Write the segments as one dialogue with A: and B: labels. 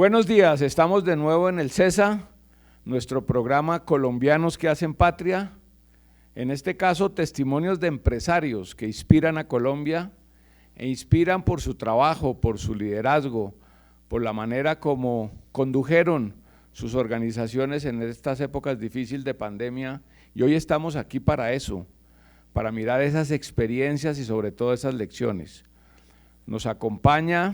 A: Buenos días, estamos de nuevo en el CESA, nuestro programa Colombianos que hacen patria. En este caso, testimonios de empresarios que inspiran a Colombia e inspiran por su trabajo, por su liderazgo, por la manera como condujeron sus organizaciones en estas épocas difíciles de pandemia. Y hoy estamos aquí para eso, para mirar esas experiencias y sobre todo esas lecciones. Nos acompaña.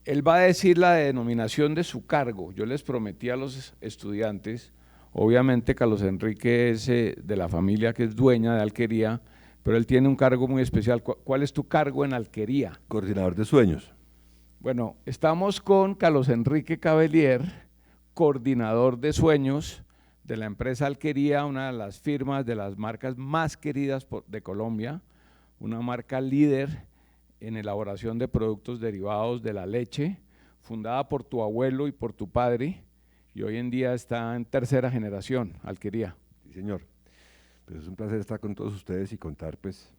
A: Él va a decir la denominación de su cargo. Yo les prometí a los estudiantes, obviamente Carlos Enrique es de la familia que es dueña de Alquería, pero él tiene un cargo muy especial. ¿Cuál es tu cargo en Alquería?
B: Coordinador de sueños.
A: Bueno, estamos con Carlos Enrique Cavelier, coordinador de sueños de la empresa Alquería, una de las firmas, de las marcas más queridas de Colombia, una marca líder en elaboración de productos derivados de la leche, fundada por tu abuelo y por tu padre, y hoy en día está en tercera generación, Alquería.
B: Sí, señor. Pues es un placer estar con todos ustedes y contar pues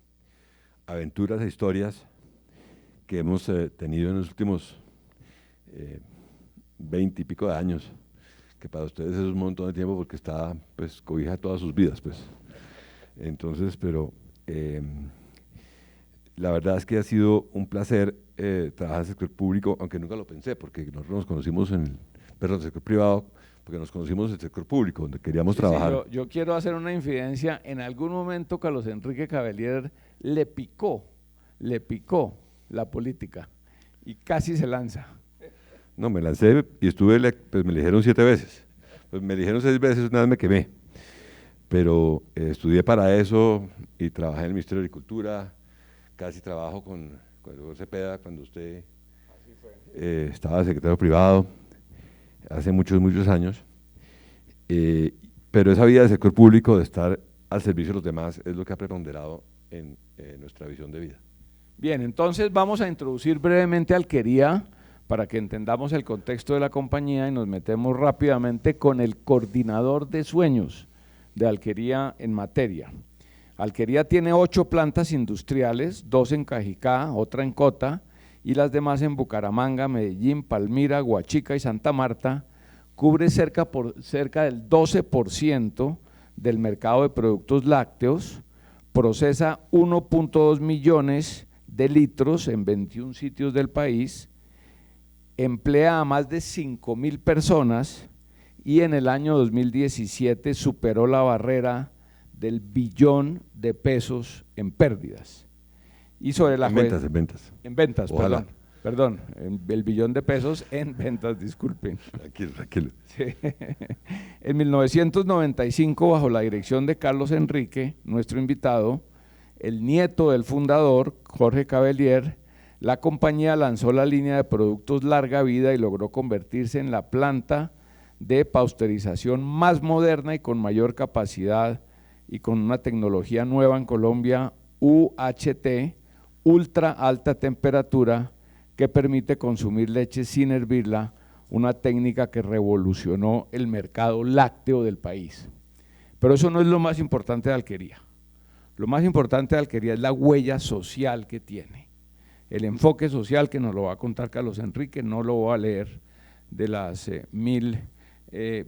B: aventuras e historias que hemos tenido en los últimos 20 y pico de años, que para ustedes es un montón de tiempo porque está pues cobija todas sus vidas pues. Entonces, pero la verdad es que ha sido un placer trabajar en el sector público, aunque nunca lo pensé, porque nosotros nos conocimos en el sector privado, porque nos conocimos en el sector público, donde queríamos trabajar.
A: Sí, yo quiero hacer una infidencia. En algún momento Carlos Enrique Cavelier le picó la política y casi se lanza.
B: No, me lancé y estuve, pues me eligieron 7 veces, pues me eligieron 6 veces, una vez me quemé, pero estudié para eso y trabajé en el Ministerio de Agricultura. Casi trabajo con el doctor Cepeda cuando usted estaba secretario privado, hace muchos años, pero esa vida del sector público, de estar al servicio de los demás, es lo que ha preponderado en nuestra visión de vida.
A: Bien, entonces vamos a introducir brevemente Alquería para que entendamos el contexto de la compañía y nos metemos rápidamente con el coordinador de sueños de Alquería en materia. Alquería tiene 8 plantas industriales, 2 en Cajicá, otra en Cota y las demás en Bucaramanga, Medellín, Palmira, Guachica y Santa Marta. Cubre cerca del 12% del mercado de productos lácteos, procesa 1.2 millones de litros en 21 sitios del país, emplea a más de 5.000 personas y en el año 2017 superó la barrera del billón de pesos en pérdidas. Y sobre la
B: En ventas. Ojalá.
A: Perdón, el billón de pesos en ventas, disculpen.
B: Tranquilo.
A: Sí. En 1995, bajo la dirección de Carlos Enrique, nuestro invitado, el nieto del fundador, Jorge Cavelier, la compañía lanzó la línea de productos larga vida y logró convertirse en la planta de pasteurización más moderna y con mayor capacidad y con una tecnología nueva en Colombia, UHT, ultra alta temperatura, que permite consumir leche sin hervirla, una técnica que revolucionó el mercado lácteo del país. Pero eso no es lo más importante de Alquería. Lo más importante de Alquería es la huella social que tiene, el enfoque social que nos lo va a contar Carlos Enrique. No lo voy a leer de las 1000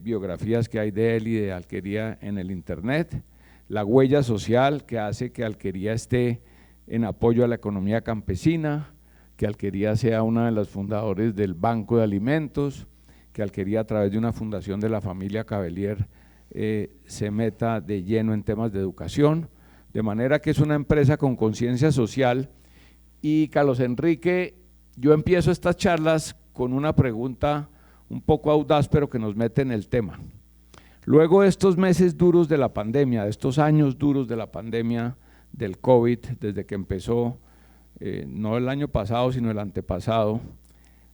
A: biografías que hay de él y de Alquería en el internet. La huella social que hace que Alquería esté en apoyo a la economía campesina, que Alquería sea una de las fundadores del Banco de Alimentos, que Alquería a través de una fundación de la familia Cavelier se meta de lleno en temas de educación, de manera que es una empresa con conciencia social. Y Carlos Enrique, yo empiezo estas charlas con una pregunta un poco audaz, pero que nos mete en el tema. Luego de estos meses duros de la pandemia, de estos años duros de la pandemia del COVID, desde que empezó, no el año pasado, sino el antepasado,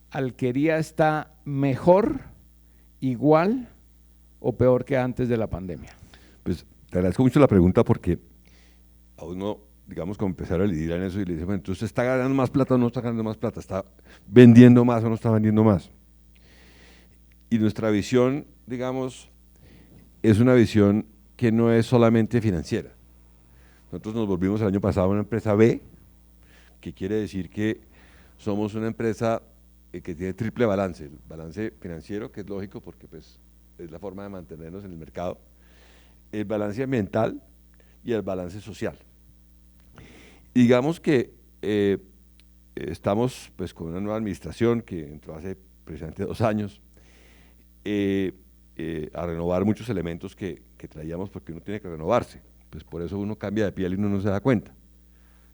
A: ¿Alquería está mejor, igual o peor que antes de la pandemia?
B: Pues te agradezco mucho la pregunta porque a uno, digamos, como empezar a lidiar en eso y le dice, bueno, entonces ¿está ganando más plata o no está ganando más plata? ¿Está vendiendo más o no está vendiendo más? Y nuestra visión, digamos, es una visión que no es solamente financiera. Nosotros nos volvimos el año pasado una empresa B, que quiere decir que somos una empresa que tiene triple balance, el balance financiero, que es lógico porque pues, es la forma de mantenernos en el mercado, el balance ambiental y el balance social. Y digamos que estamos pues, con una nueva administración que entró hace precisamente 2 años a renovar muchos elementos que traíamos porque uno tiene que renovarse. Pues por eso uno cambia de piel y uno no se da cuenta.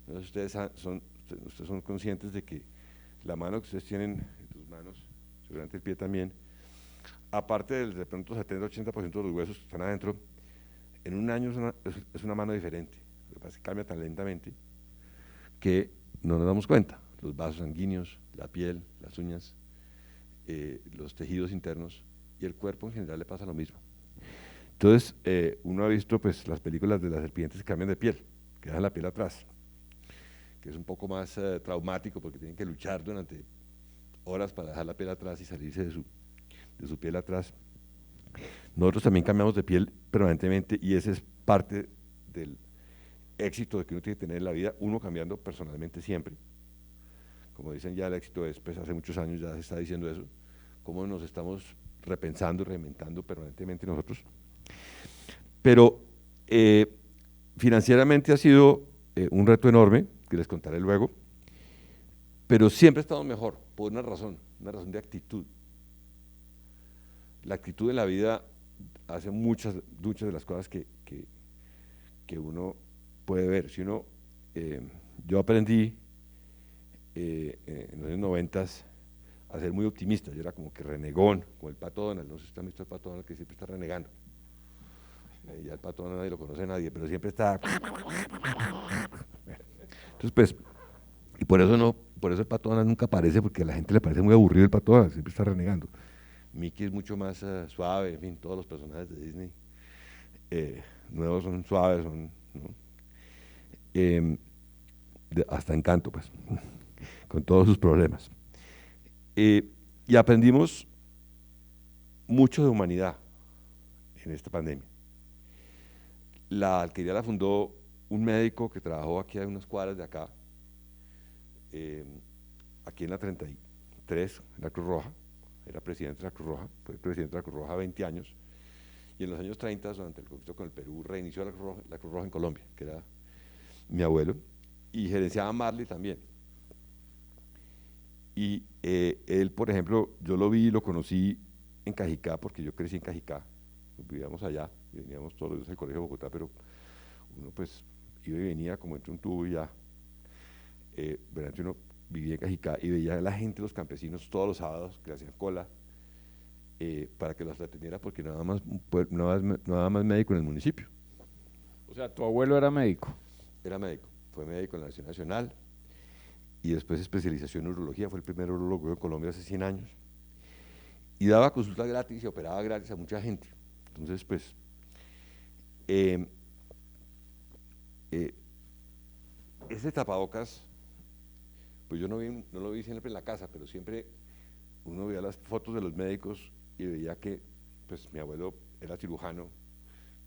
B: Entonces ustedes son conscientes de que la mano que ustedes tienen en sus manos, seguramente el pie también, aparte del de pronto 70-80% de los huesos que están adentro, en un año es una mano diferente. Lo que pasa es que cambia tan lentamente que no nos damos cuenta. Los vasos sanguíneos, la piel, las uñas, los tejidos internos y el cuerpo en general le pasa lo mismo. Entonces, uno ha visto pues, las películas de las serpientes que cambian de piel, que dejan la piel atrás, que es un poco más traumático porque tienen que luchar durante horas para dejar la piel atrás y salirse de su piel atrás. Nosotros también cambiamos de piel permanentemente y ese es parte del éxito que uno tiene que tener en la vida, uno cambiando personalmente siempre. Como dicen ya, el éxito es, pues hace muchos años ya se está diciendo eso, cómo nos estamos repensando, reinventando permanentemente nosotros. Pero financieramente ha sido un reto enorme, que les contaré luego, pero siempre ha estado mejor, por una razón de actitud. La actitud en la vida hace muchas de las cosas que uno puede ver. Si uno, yo aprendí en los años 90 a ser muy optimista, yo era como que renegón, como el Pato Donald, no sé si usted ha visto el Pato Donald que siempre está renegando. Ya el Pato Donald nadie lo conoce nadie, pero siempre está... Entonces pues, y por eso el Pato Donald nunca aparece, porque a la gente le parece muy aburrido el Pato Donald, siempre está renegando. Mickey es mucho más suave, en fin, todos los personajes de Disney nuevos son suaves, son, ¿no? Hasta Encanto, pues, con todos sus problemas. Y aprendimos mucho de humanidad en esta pandemia. La alquería la fundó un médico que trabajó aquí a unas cuadras de acá, aquí en la 33, en la Cruz Roja, era presidente de la Cruz Roja, fue presidente de la Cruz Roja 20 años, y en los años 30, durante el conflicto con el Perú, reinició la Cruz Roja en Colombia, que era mi abuelo, y gerenciaba Marley también. Y él, por ejemplo, yo lo vi y lo conocí en Cajicá, porque yo crecí en Cajicá, vivíamos allá, y veníamos todos los días al colegio de Bogotá, pero uno pues iba y venía como entre un tubo y ya. Veramente uno vivía en Cajicá y veía a la gente, los campesinos, todos los sábados que le hacían cola para que los atendiera, porque nada más médico en el municipio.
A: O sea, tu abuelo era médico.
B: Era médico, fue médico en la Nación Nacional y después especialización en urología, fue el primer urologo en Colombia hace 100 años. Y daba consultas gratis y operaba gratis a mucha gente. Entonces, pues, ese tapabocas, pues yo no lo vi siempre en la casa, pero siempre uno veía las fotos de los médicos y veía que, pues, mi abuelo era cirujano,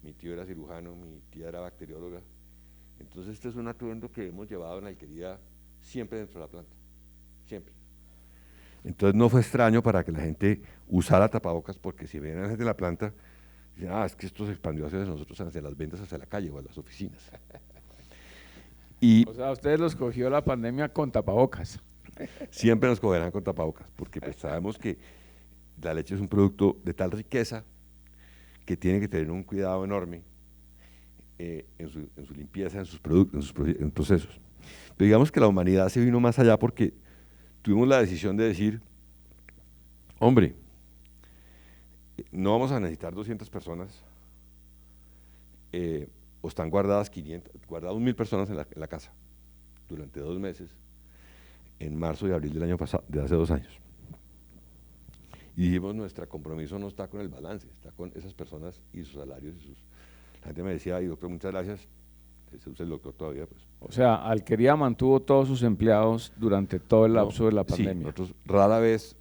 B: mi tío era cirujano, mi tía era bacterióloga. Entonces, este es un atuendo que hemos llevado en la alquería siempre dentro de la planta, siempre. Entonces, no fue extraño para que la gente usara tapabocas, porque si ven a la gente de la planta, dicen, es que esto se expandió hacia nosotros, hacia las ventas, hacia la calle o a las oficinas.
A: Y o sea, ustedes los cogió la pandemia con tapabocas.
B: Siempre nos cogerán con tapabocas, porque pues sabemos que la leche es un producto de tal riqueza que tiene que tener un cuidado enorme en su limpieza, en sus productos, en procesos. Pero digamos que la humanidad se vino más allá porque tuvimos la decisión de decir, hombre, no vamos a necesitar 200 personas, o están guardadas 1.000 personas en la casa durante 2 meses, en marzo y abril del año pasado, de hace 2 años. Y dijimos, nuestro compromiso no está con el balance, está con esas personas y sus salarios. La gente me decía, doctor, muchas gracias, se usa el doctor todavía. Pues.
A: O sea, Alquería mantuvo todos sus empleados durante todo el lapso de la pandemia.
B: Sí, nosotros rara vez,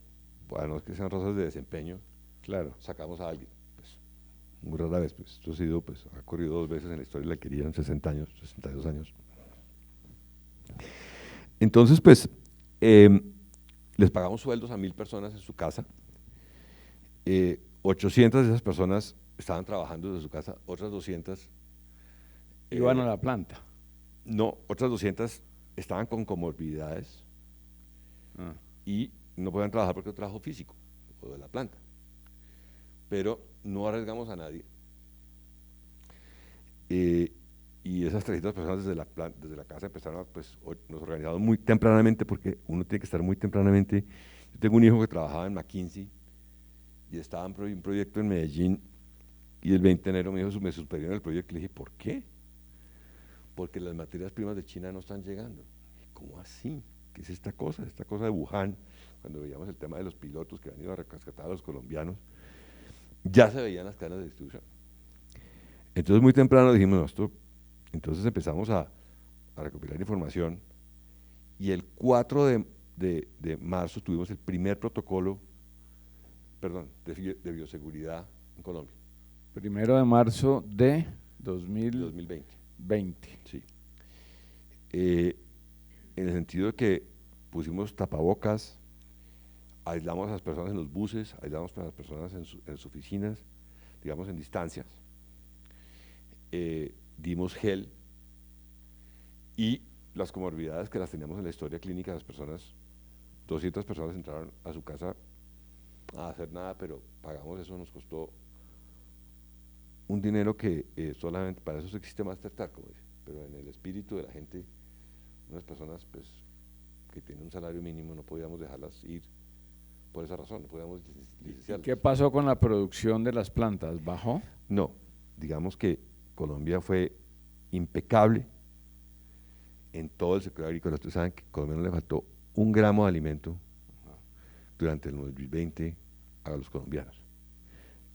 B: a no que sean razas de desempeño, claro, sacamos a alguien. Pues, muy rara vez, pues esto ha sido, pues, ha ocurrido 2 veces en la historia de la Alquería en 60 años, 62 años. Entonces, pues, les pagamos sueldos a 1000 personas en su casa. 800 de esas personas estaban trabajando desde su casa, otras 200
A: iban a la planta.
B: no, otras 200 estaban con comorbilidades y no podían trabajar porque era trabajo físico o de la planta. Pero no arriesgamos a nadie. Y esas 300 personas desde la casa empezaron a, pues, nos organizamos muy tempranamente, porque uno tiene que estar muy tempranamente. Yo tengo un hijo que trabajaba en McKinsey y estaba en un proyecto en Medellín, y el 20 de enero me suspendieron el proyecto. Y le dije, ¿por qué? Porque las materias primas de China no están llegando. ¿Cómo así? ¿Qué es esta cosa? Esta cosa de Wuhan, cuando veíamos el tema de los pilotos que han ido a rescatar a los colombianos, ya se veían las cadenas de distribución. Entonces muy temprano dijimos, no, esto. Entonces empezamos a recopilar información, y el 4 de marzo tuvimos el primer protocolo, de bioseguridad en Colombia.
A: 1 de marzo de 2020.
B: Sí. En el sentido de que pusimos tapabocas, aislamos a las personas en los buses, aislamos a las personas en sus oficinas, digamos en distancias, dimos gel, y las comorbilidades que las teníamos en la historia clínica, las personas, 200 personas entraron a su casa a hacer nada, pero pagamos eso, nos costó un dinero que solamente para eso existe Mastercard, como dice, pero en el espíritu de la gente, unas personas pues que tienen un salario mínimo no podíamos dejarlas ir por esa razón, no podíamos licenciarlas.
A: ¿Qué pasó con la producción de las plantas? ¿Bajó?
B: No, digamos que Colombia fue impecable en todo el sector agrícola. Ustedes saben que a Colombia no le faltó un gramo de alimento durante el 2020 a los colombianos.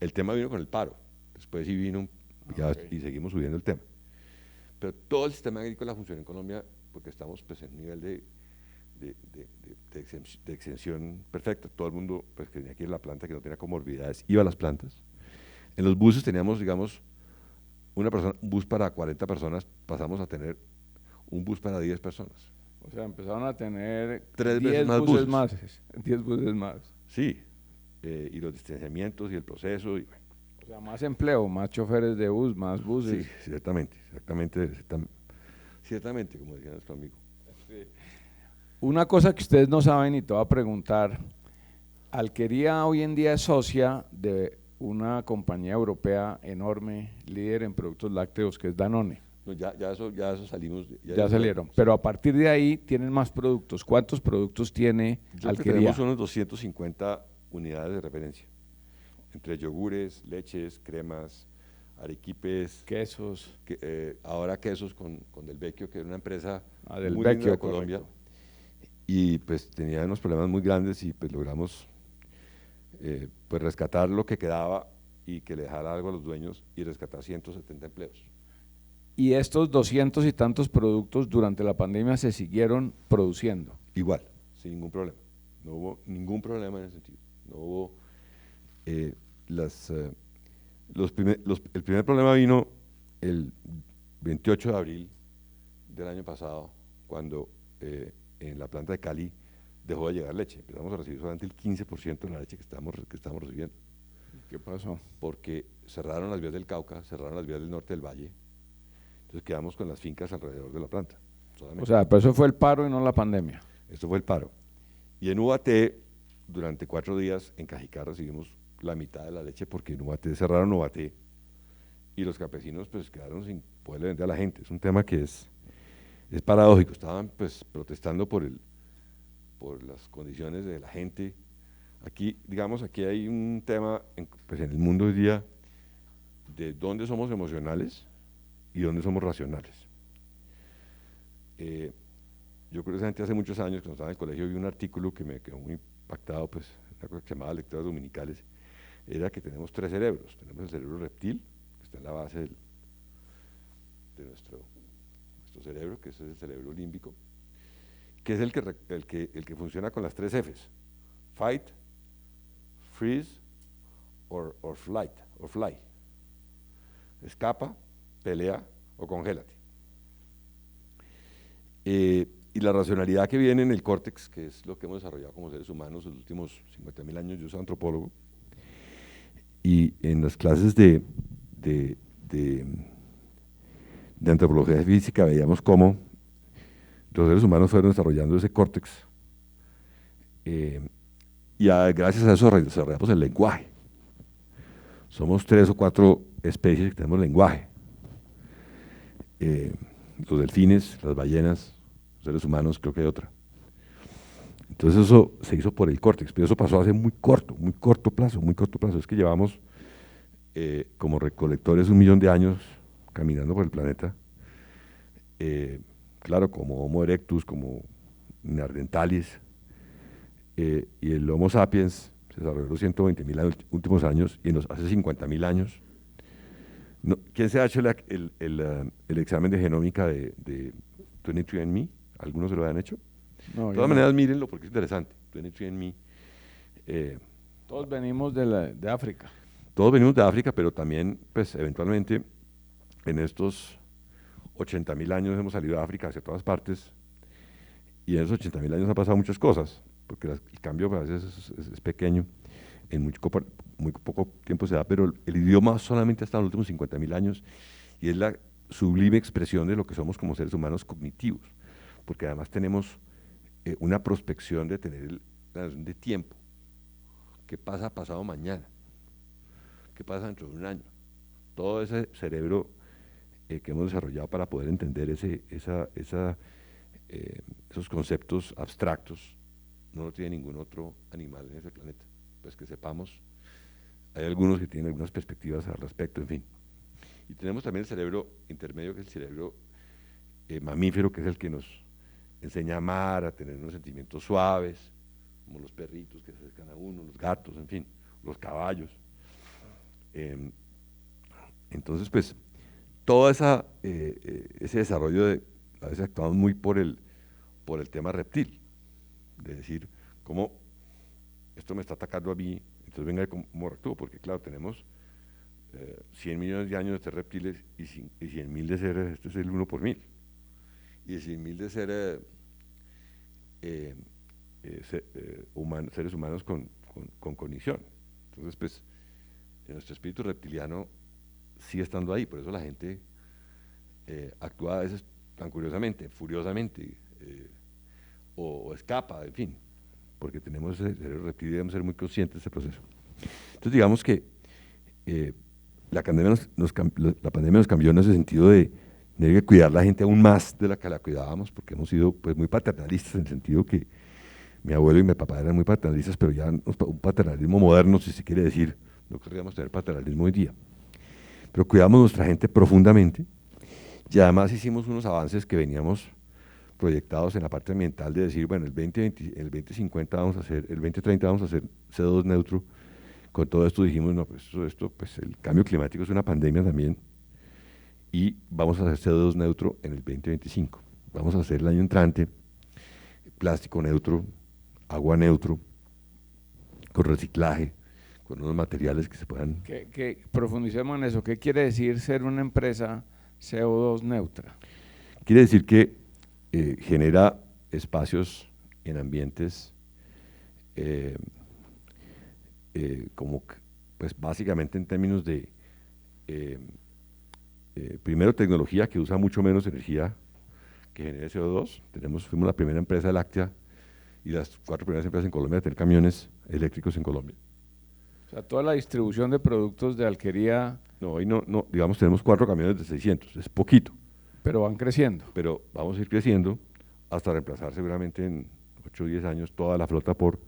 B: El tema vino con el paro, después sí vino y seguimos subiendo el tema. Pero todo el sistema agrícola funciona en Colombia porque estamos pues, en un nivel de exención perfecta. Todo el mundo pues, que tenía que ir a la planta, que no tenía comorbilidades, iba a las plantas. En los buses teníamos, digamos, un bus para 40 personas, pasamos a tener un bus para 10 personas.
A: O sea, empezaron a tener
B: 3 veces más buses.
A: 10 buses más.
B: Sí, y los distanciamientos y el proceso. Y, bueno.
A: O sea, más empleo, más choferes de bus, más buses.
B: Sí, ciertamente, como decía nuestro amigo.
A: Sí. Una cosa que ustedes no saben y te voy a preguntar, Alquería hoy en día es socia de una compañía europea enorme, líder en productos lácteos, que es Danone.
B: No, ya eso salimos.
A: Ya salieron, pero a partir de ahí tienen más productos. ¿Cuántos productos tiene Alquería?
B: Tenemos unos 250 unidades de referencia, entre yogures, leches, cremas, arequipes,
A: quesos.
B: Ahora quesos con Del Vecchio, que es una empresa
A: Del
B: muy
A: Vecchio,
B: linda de Colombia. Correcto. Y pues tenía unos problemas muy grandes, y pues logramos pues rescatar lo que quedaba y que le dejara algo a los dueños, y rescatar 170 empleos.
A: Y estos 200 y tantos productos durante la pandemia se siguieron produciendo.
B: Igual, sin ningún problema. No hubo ningún problema en ese sentido. No hubo el primer problema vino el 28 de abril del año pasado, cuando en la planta de Cali dejó de llegar leche. Empezamos a recibir solamente el 15% de la leche que estamos recibiendo.
A: ¿Qué pasó?
B: Porque cerraron las vías del Cauca, cerraron las vías del norte del valle. Entonces quedamos con las fincas alrededor de la planta. Solamente.
A: O sea, pero eso fue el paro y no la pandemia.
B: Esto fue el paro. Y en UAT, durante 4 días, en Cajicá recibimos la mitad de la leche, porque en UAT cerraron UAT, y los campesinos pues quedaron sin poderle vender a la gente. Es un tema que es paradójico. Estaban pues protestando por las condiciones de la gente. Aquí, digamos, aquí hay un tema pues en el mundo hoy día de dónde somos emocionales y dónde somos racionales. Yo curiosamente hace muchos años, cuando estaba en el colegio, vi un artículo que me quedó muy impactado, pues una cosa que se llamaba Lecturas Dominicales. Era que tenemos 3 cerebros. Tenemos el cerebro reptil, que está en la base de nuestro cerebro, que es el cerebro límbico, que es el que funciona con las 3 Fs: fight, freeze or fly. Escapa, pelea o congélate. Y la racionalidad que viene en el córtex, que es lo que hemos desarrollado como seres humanos los últimos 50.000 años, yo soy antropólogo, y en las clases de antropología física veíamos cómo los seres humanos fueron desarrollando ese córtex, gracias a eso desarrollamos el lenguaje. Somos 3 o 4 especies que tenemos lenguaje. Los delfines, las ballenas, los seres humanos, creo que hay otra. Entonces eso se hizo por el córtex, pero eso pasó hace muy corto plazo. Es que llevamos como recolectores 1 millón de años caminando por el planeta. Claro, como Homo erectus, como Neanderthalis, y el Homo sapiens se desarrolló los 120.000 últimos años, y hace 50.000 años. No, ¿quién se ha hecho el examen de genómica de 23andMe? ¿Algunos se lo han hecho?
A: No,
B: de todas maneras, mírenlo porque es interesante. 23andMe.
A: Todos venimos de África.
B: Todos venimos de África, pero también, pues, eventualmente, en estos 80.000 años hemos salido de África hacia todas partes, y en esos 80.000 años han pasado muchas cosas, porque el cambio a veces es pequeño, en muy poco tiempo se da, pero el idioma solamente hasta los últimos 50.000 años, y es la sublime expresión de lo que somos como seres humanos cognitivos, porque además tenemos una prospección de tener la noción de tiempo. ¿Qué pasa pasado mañana? ¿Qué pasa dentro de un año? Todo ese cerebro que hemos desarrollado para poder entender esos conceptos abstractos no lo tiene ningún otro animal en ese planeta. Pues que sepamos, hay algunos que tienen algunas perspectivas al respecto, en fin. Y tenemos también el cerebro intermedio, que es el cerebro mamífero, que es el que nos enseña a amar, a tener unos sentimientos suaves, como los perritos que se acercan a uno, los gatos, en fin, los caballos. Entonces, pues, todo ese desarrollo a veces actuamos muy por el tema reptil, de decir, ¿cómo esto me está atacando a mí? Entonces venga, ¿cómo reactúo? Porque claro, tenemos 100 millones de años de ser reptiles y 100.000 de ser, este es el 1 por 1000, y 100.000 de ser seres humanos con cognición. Entonces, pues, nuestro espíritu reptiliano sigue estando ahí, por eso la gente actúa a veces tan curiosamente, furiosamente, o escapa, en fin, porque tenemos ese cerebro reptil y debemos ser muy conscientes de ese proceso. Entonces, digamos que la pandemia nos cambió en ese sentido de tener que cuidar a la gente aún más de la que la cuidábamos, porque hemos sido, pues, muy paternalistas, en el sentido que mi abuelo y mi papá eran muy paternalistas, pero ya un paternalismo moderno, si se quiere decir. No querríamos tener paternalismo hoy día. Pero cuidamos a nuestra gente profundamente, y además hicimos unos avances que veníamos proyectados en la parte ambiental, de decir, bueno, el 2050 vamos a hacer, el 2030 vamos a hacer CO2 neutro. Con todo esto dijimos, no, pues pues el cambio climático es una pandemia también, y vamos a hacer CO2 neutro en el 2025. Vamos a hacer el año entrante plástico neutro, agua neutro, con reciclaje, con unos materiales que se puedan...
A: Que profundicemos en eso. ¿Qué quiere decir ser una empresa CO2 neutra?
B: Quiere decir que genera espacios en ambientes como, pues, básicamente en términos de, primero, tecnología que usa mucho menos energía que genera CO2. Fuimos la primera empresa láctea y las 4 primeras empresas en Colombia a tener camiones eléctricos en Colombia.
A: O sea, toda la distribución de productos de alquería...
B: No, hoy no, digamos, tenemos 4 camiones de 600, es poquito.
A: Pero van creciendo.
B: Pero vamos a ir creciendo hasta reemplazar seguramente en 8 o 10 años toda la flota por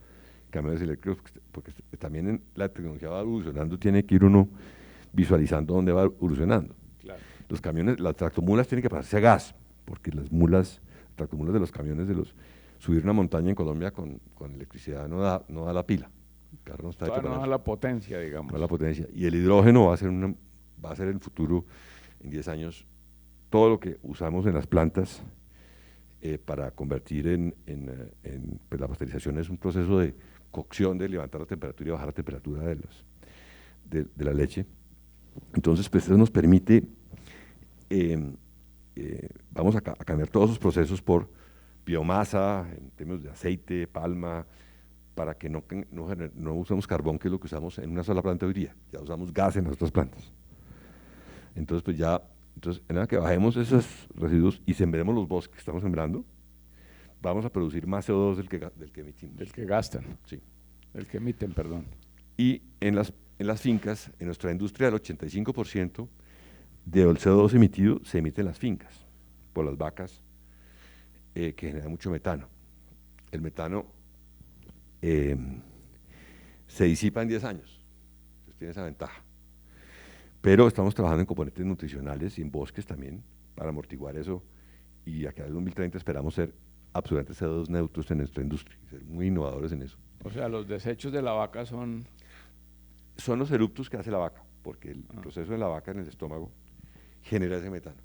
B: camiones eléctricos, porque también la tecnología va evolucionando, tiene que ir uno visualizando dónde va evolucionando.
A: Claro.
B: Los camiones, las tractomulas tienen que pasarse a gas, porque las tractomulas de los camiones, subir una montaña en Colombia con electricidad no da la pila. El carro no está hecho para
A: no da
B: eso.
A: la potencia, digamos.
B: No da la potencia. Y el hidrógeno va a ser en el futuro, en 10 años, todo lo que usamos en las plantas para convertir pues la pasteurización es un proceso de cocción, de levantar la temperatura y bajar la temperatura de la leche. Entonces, pues eso nos permite, vamos a cambiar todos esos procesos por biomasa, en términos de aceite, palma, para que no usemos carbón, que es lo que usamos en una sola planta hoy día. Ya usamos gas en las otras plantas. Entonces, pues ya, en la que bajemos esos residuos y sembremos los bosques que estamos sembrando, vamos a producir más CO2 del que emitimos.
A: Del que gastan.
B: Sí.
A: Del que emiten, perdón.
B: Y en las fincas, en nuestra industria, el 85% del CO2 emitido se emite en las fincas, por las vacas, que genera mucho metano. El metano se disipa en 10 años, entonces tiene esa ventaja. Pero estamos trabajando en componentes nutricionales y en bosques también para amortiguar eso, y acá en el 2030 esperamos ser absolutamente CO2 neutros en nuestra industria, y ser muy innovadores en eso.
A: O sea, los desechos de la vaca son
B: los eructos que hace la vaca, porque el proceso de la vaca en el estómago genera ese metano.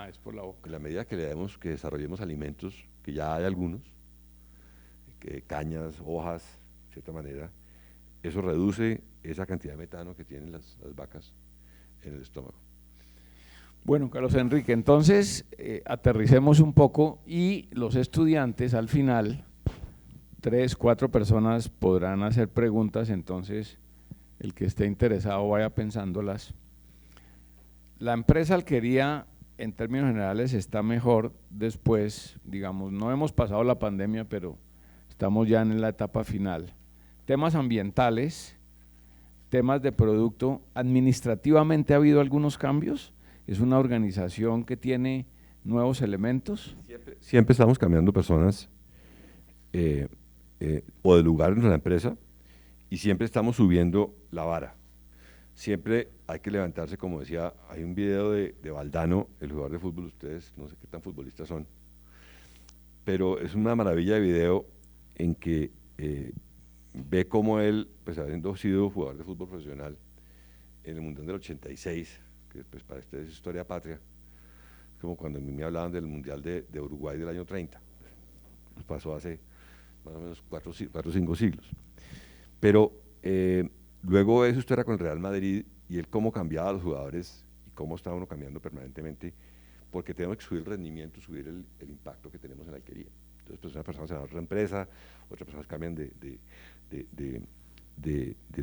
A: Es por la boca.
B: En la medida que que desarrollemos alimentos, que ya hay algunos, cañas, hojas, de cierta manera, eso reduce esa cantidad de metano que tienen las vacas en el estómago.
A: Bueno, Carlos Enrique, entonces aterricemos un poco y los estudiantes al final, 3, 4 personas podrán hacer preguntas, entonces el que esté interesado vaya pensándolas. La empresa Alquería, en términos generales, está mejor después, digamos, no hemos pasado la pandemia, pero estamos ya en la etapa final. Temas ambientales, temas de producto, administrativamente ha habido algunos cambios, es una organización que tiene nuevos elementos.
B: Siempre estamos cambiando personas o de lugar en la empresa, y siempre estamos subiendo la vara. Siempre hay que levantarse, como decía, hay un video de Valdano, el jugador de fútbol, ustedes no sé qué tan futbolistas son, pero es una maravilla de video en que ve cómo él, pues habiendo sido jugador de fútbol profesional en el Mundial del 86, que pues para ustedes es historia patria, es como cuando a mí me hablaban del Mundial de Uruguay del año 30, pues pasó hace más o menos 4 o 5 siglos. Pero luego eso usted era con el Real Madrid, y él cómo cambiaba a los jugadores y cómo estaba uno cambiando permanentemente, porque tenemos que subir el rendimiento, subir el impacto que tenemos en la alquería. Entonces, pues una persona se va a otra empresa, otras personas cambian de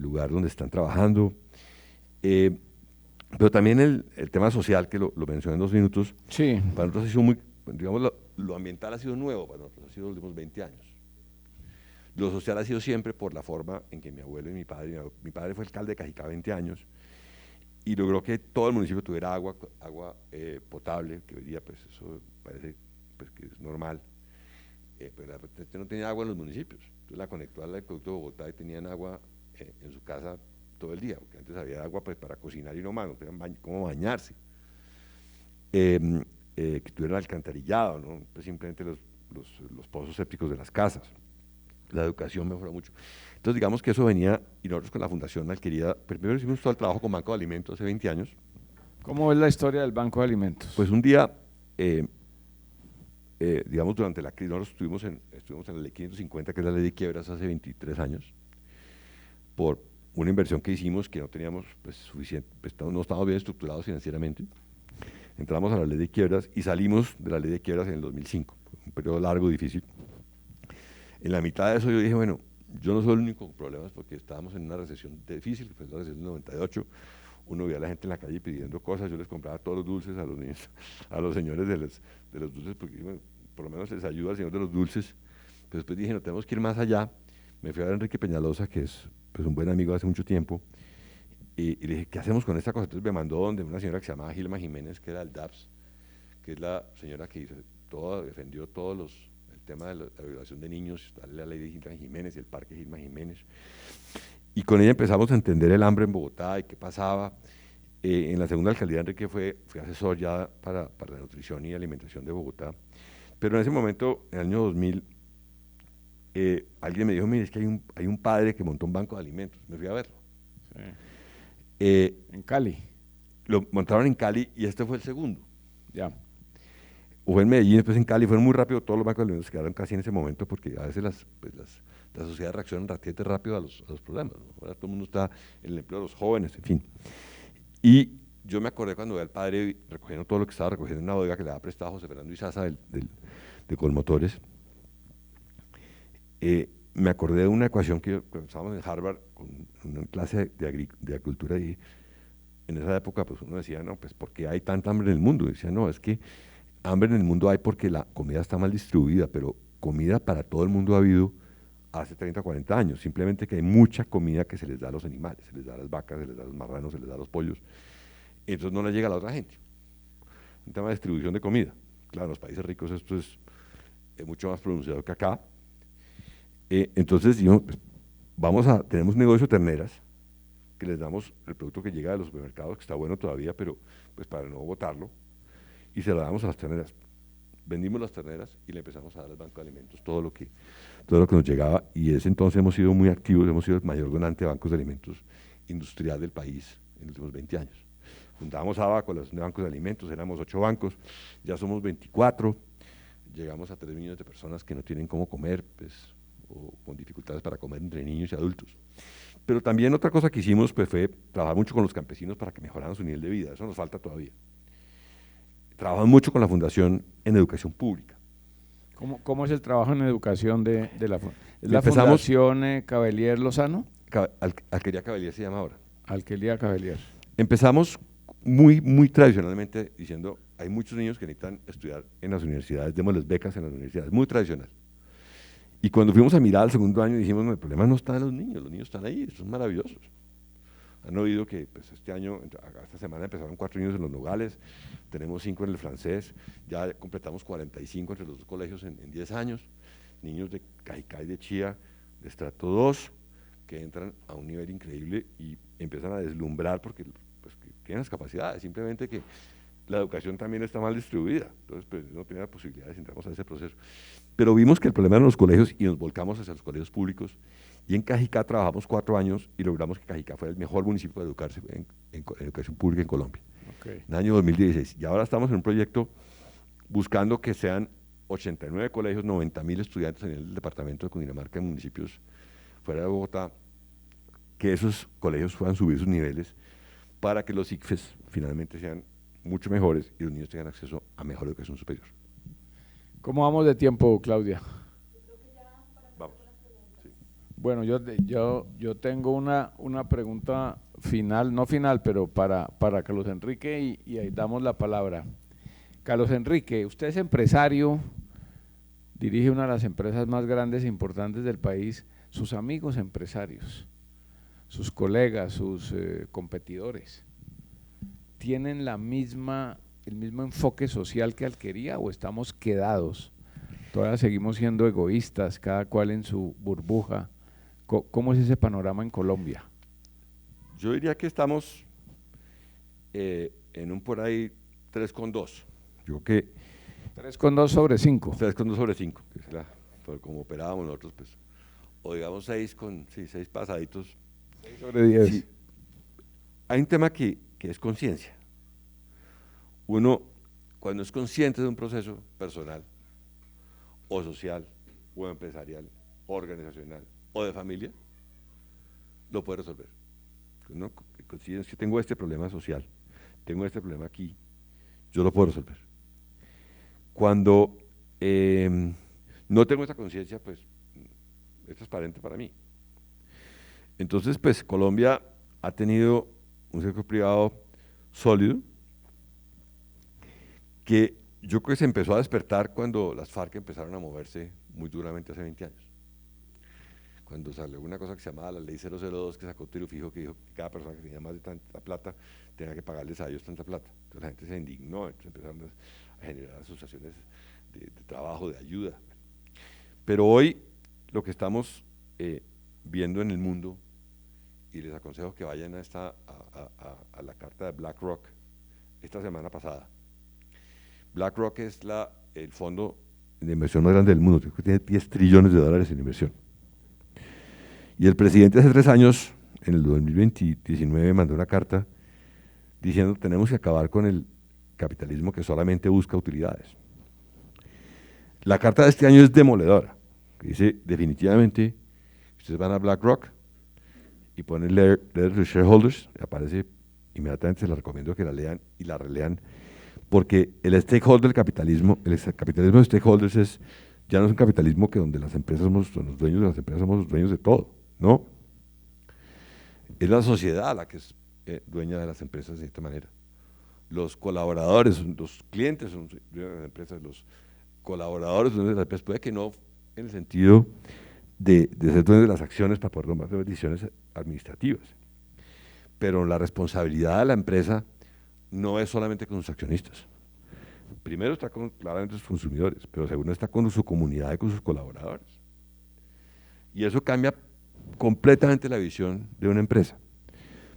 B: lugar donde están trabajando. Pero también el tema social, que lo mencioné en 2 minutos,
A: Sí.
B: para nosotros ha sido muy, digamos, lo ambiental ha sido nuevo para nosotros, ha sido los últimos 20 años. Lo social ha sido siempre por la forma en que mi abuelo y mi padre fue alcalde de Cajicá 20 años, y logró que todo el municipio tuviera agua potable, que hoy día pues eso parece pues, que es normal, pero la gente no tenía agua en los municipios, entonces la conectó al acueducto de Bogotá y tenían agua en su casa todo el día, porque antes había agua pues para cocinar y no más, no tenían cómo bañarse, que tuvieran alcantarillado, ¿no? Pues simplemente los pozos sépticos de las casas. La educación mejoró mucho. Entonces, digamos que eso venía, y nosotros con la Fundación Alquería, primero hicimos todo el trabajo con Banco de Alimentos hace 20 años.
A: ¿Cómo es la historia del Banco de Alimentos?
B: Pues un día, digamos, durante la crisis, nosotros estuvimos en la ley 550, que es la ley de quiebras, hace 23 años, por una inversión que hicimos que no teníamos pues, suficiente, pues, no estábamos bien estructurados financieramente. Entramos a la ley de quiebras y salimos de la ley de quiebras en el 2005, un periodo largo, difícil. En la mitad de eso yo dije, bueno, yo no soy el único con problemas, porque estábamos en una recesión difícil, que fue la recesión del 98, uno veía a la gente en la calle pidiendo cosas, yo les compraba todos los dulces a los niños, a los señores de los dulces, porque bueno, por lo menos les ayuda al señor de los dulces, pero después dije, no, tenemos que ir más allá. Me fui a ver a Enrique Peñalosa, que es pues, un buen amigo de hace mucho tiempo, y le dije, ¿qué hacemos con esta cosa? Entonces me mandó donde una señora que se llamaba Gilma Jiménez, que era del DAPS, que es la señora que defendió todos el tema de la violación de niños, la ley de Gilma Jiménez y el parque Gilma Jiménez. Y con ella empezamos a entender el hambre en Bogotá y qué pasaba. En la segunda alcaldía, Enrique fui asesor ya para la nutrición y alimentación de Bogotá. Pero en ese momento, en el año 2000, alguien me dijo, mire, es que hay un padre que montó un banco de alimentos. Me fui a verlo.
A: Sí. En Cali.
B: Lo montaron en Cali y este fue el segundo.
A: Ya.
B: Fue en Medellín, después en Cali, fueron muy rápido, todos los bancos de alimentos quedaron casi en ese momento, porque a veces las sociedades reaccionan relativamente rápido a los problemas, ¿no? Ahora todo el mundo está en el empleo de los jóvenes, en fin. Y yo me acordé cuando ve al padre recogiendo todo lo que estaba recogiendo en una bodega que le había prestado José Fernando Izaza del de Colmotores, me acordé de una ecuación que cuando estábamos en Harvard, con una clase de agricultura, y en esa época pues uno decía, no, pues ¿por qué hay tanta hambre en el mundo? Y decía, no, es que hambre en el mundo hay porque la comida está mal distribuida, pero comida para todo el mundo ha habido hace 30, 40 años, simplemente que hay mucha comida que se les da a los animales, se les da a las vacas, se les da a los marranos, se les da a los pollos, y entonces no le llega a la otra gente. Un tema de distribución de comida. Claro, en los países ricos esto es mucho más pronunciado que acá. Entonces, digamos, pues, tenemos un negocio de terneras, que les damos el producto que llega de los supermercados, que está bueno todavía, pero pues para no botarlo, y se lo damos a las terneras. Vendimos las terneras y le empezamos a dar al Banco de Alimentos todo lo que nos llegaba, y desde entonces hemos sido muy activos, hemos sido el mayor donante de bancos de alimentos industrial del país en los últimos 20 años. Fundamos Abaco, los bancos de alimentos, éramos 8 bancos, ya somos 24, llegamos a 3 millones de personas que no tienen cómo comer, pues, o con dificultades para comer entre niños y adultos. Pero también otra cosa que hicimos pues, fue trabajar mucho con los campesinos para que mejoraran su nivel de vida, eso nos falta todavía. Trabajamos mucho con la Fundación en educación pública.
A: ¿Cómo es el trabajo en educación de la Fundación Cavelier Lozano?
B: Alquería Cavelier se llama ahora.
A: Alquería Cavelier.
B: Empezamos muy tradicionalmente diciendo, hay muchos niños que necesitan estudiar en las universidades, démosles becas en las universidades, muy tradicional. Y cuando fuimos a mirar al segundo año dijimos, no, el problema no está en los niños están ahí, son maravillosos. Han oído que pues, este año, esta semana empezaron 4 niños en los Nogales, tenemos 5 en el francés, ya completamos 45 entre los 2 colegios en 10 años, niños de Cajicá y de Chía, de estrato 2, que entran a un nivel increíble y empiezan a deslumbrar porque pues, que tienen las capacidades, simplemente que la educación también está mal distribuida, entonces pues, no tiene la posibilidad de entramos a ese proceso. Pero vimos que el problema eran los colegios y nos volcamos hacia los colegios públicos, y en Cajicá trabajamos 4 años y logramos que Cajicá fuera el mejor municipio de educarse en educación pública en Colombia, en el año 2016. Y ahora estamos en un proyecto buscando que sean 89 colegios, 90.000 estudiantes en el departamento de Cundinamarca, en municipios fuera de Bogotá, que esos colegios puedan subir sus niveles para que los ICFES finalmente sean mucho mejores y los niños tengan acceso a mejor educación superior.
A: ¿Cómo vamos de tiempo, Claudia?
B: Vamos. Sí.
A: Bueno, yo tengo una pregunta final, no final, pero para Carlos Enrique y ahí damos la palabra. Carlos Enrique, usted es empresario, dirige una de las empresas más grandes e importantes del país, sus amigos empresarios, sus colegas, sus competidores, ¿tienen el mismo enfoque social que Alquería o estamos quedados? Todavía seguimos siendo egoístas, cada cual en su burbuja. ¿Cómo es ese panorama en Colombia?
B: Yo diría que estamos en un por ahí 3,2. Yo creo que
A: 3,2 sobre 5.
B: 3,2 sobre 5, que es como operábamos nosotros, pues, o digamos 6 pasaditos.
A: 6 sobre 10.
B: Sí. Hay un tema que es conciencia. Uno, cuando es consciente de un proceso personal, o social, o empresarial, o organizacional, o de familia, lo puede resolver. Uno considera que tengo este problema social, tengo este problema aquí, yo lo puedo resolver. Cuando no tengo esta conciencia, pues es transparente para mí. Entonces, pues Colombia ha tenido un sector privado sólido, que yo creo que se empezó a despertar cuando las FARC empezaron a moverse muy duramente hace 20 años. Cuando salió una cosa que se llamaba la ley 002, que sacó tiro fijo, que dijo que cada persona que tenía más de tanta plata tenía que pagarles a ellos tanta plata. Entonces la gente se indignó, entonces empezaron a generar asociaciones de trabajo, de ayuda. Pero hoy lo que estamos viendo en el mundo, y les aconsejo que vayan a la carta de BlackRock esta semana pasada. BlackRock es el fondo de inversión más grande del mundo, creo que tiene 10 trillones de dólares en inversión. Y el presidente hace 3 años, en el 2019, mandó una carta diciendo tenemos que acabar con el capitalismo que solamente busca utilidades. La carta de este año es demoledora, que dice definitivamente, ustedes van a BlackRock y ponen Letter to Shareholders, aparece inmediatamente, se la recomiendo que la lean y la relean, porque el stakeholder del capitalismo, el capitalismo de stakeholders ya no es un capitalismo que donde las empresas son los dueños de las empresas, somos los dueños de todo, ¿no? Es la sociedad la que es dueña de las empresas de esta manera. Los colaboradores, los clientes son dueños de las empresas, los colaboradores son dueños de las empresas, puede que no en el sentido de ser dueños de las acciones para poder tomar decisiones administrativas, pero la responsabilidad de la empresa no es solamente con sus accionistas. Primero está con claramente sus consumidores, pero segundo está con su comunidad y con sus colaboradores. Y eso cambia completamente la visión de una empresa,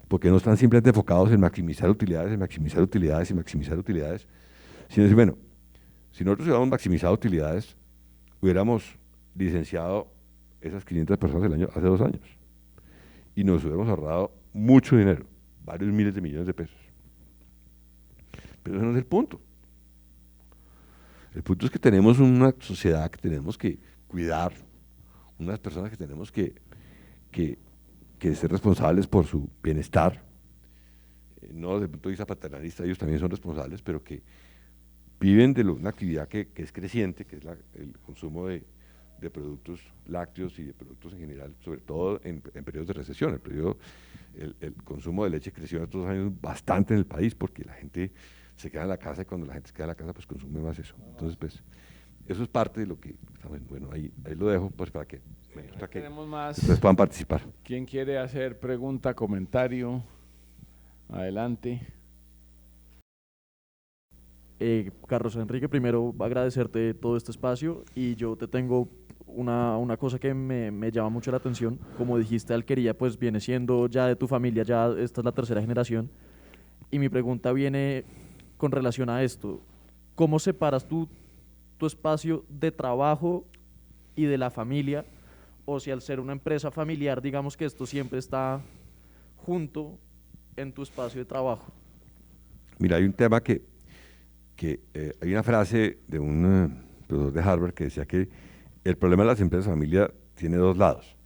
B: porque no están simplemente enfocados en maximizar utilidades, en maximizar utilidades y maximizar utilidades, sino decir, bueno, si nosotros hubiéramos maximizado utilidades, hubiéramos licenciado esas 500 personas el año, hace 2 años, y nos hubiéramos ahorrado mucho dinero, varios miles de millones de pesos. Pero ese no es el punto. El punto es que tenemos una sociedad que tenemos que cuidar, unas personas que tenemos que ser responsables por su bienestar, no desde el punto de vista paternalista, ellos también son responsables, pero que viven de una actividad que es creciente, que es el consumo de productos lácteos y de productos en general, sobre todo en periodos de recesión. El consumo de leche creció en estos 2 años bastante en el país, porque la gente se queda en la casa y cuando la gente se queda en la casa pues consume más eso. Entonces pues eso es parte de lo que estamos, bueno, ahí lo dejo pues para que
A: tenemos más.
B: ustedes puedan participar.
A: ¿Quién quiere hacer pregunta, comentario? Adelante.
C: Carlos Enrique, primero agradecerte todo este espacio y yo te tengo una cosa que me llama mucho la atención. Como dijiste, Alquería pues viene siendo ya de tu familia, ya esta es la 3ª generación, y mi pregunta viene con relación a esto. ¿Cómo separas tú tu espacio de trabajo y de la familia? O si al ser una empresa familiar, digamos que esto siempre está junto en tu espacio de trabajo.
B: Mira, hay un tema hay una frase de un profesor de Harvard que decía que el problema de las empresas familia tiene 2 lados,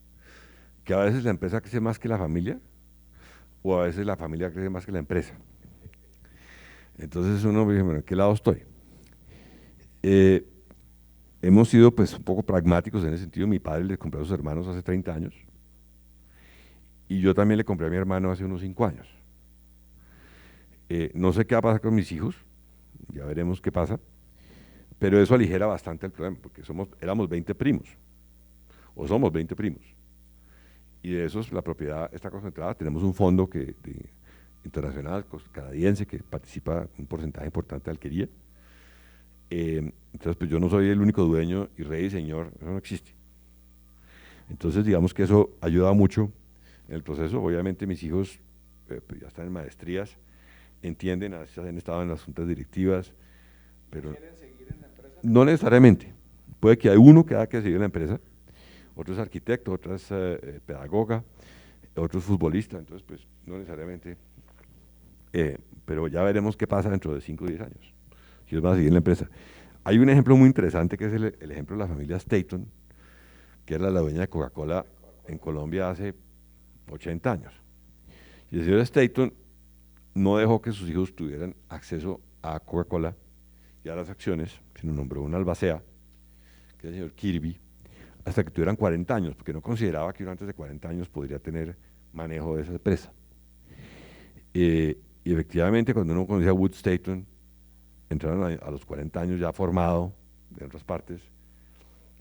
B: que a veces la empresa crece más que la familia, o a veces la familia crece más que la empresa. Entonces uno dice, bueno, ¿en qué lado estoy? Hemos sido pues un poco pragmáticos en ese sentido. Mi padre le compró a sus hermanos hace 30 años y yo también le compré a mi hermano hace unos 5 años. No sé qué va a pasar con mis hijos, ya veremos qué pasa, pero eso aligera bastante el problema, porque éramos 20 primos, o somos 20 primos, y de esos la propiedad está concentrada. Tenemos un fondo internacional, canadiense, que participa un porcentaje importante de Alquería. Entonces, pues yo no soy el único dueño y rey y señor, eso no existe. Entonces, digamos que eso ayuda mucho en el proceso. Obviamente mis hijos pues ya están en maestrías, entienden, han estado en las juntas directivas, pero
A: ¿Quieren seguir en la empresa?
B: no necesariamente. Puede que hay uno que haya que seguir en la empresa, otro es arquitecto, otro es pedagoga, otro es futbolista, entonces pues no necesariamente, pero ya veremos qué pasa dentro de 5 o 10 años, si ellos van a seguir en la empresa. Hay un ejemplo muy interesante que es el ejemplo de la familia Staton, que era la dueña de Coca-Cola en Colombia hace 80 años. Y el señor Staton no dejó que sus hijos tuvieran acceso a Coca-Cola y a las acciones, sino nombró un albacea, que es el señor Kirby, hasta que tuvieran 40 años, porque no consideraba que uno antes de 40 años podría tener manejo de esa empresa. Y efectivamente, cuando uno conocía a Wood Staton, entraron a los 40 años ya formado de otras partes,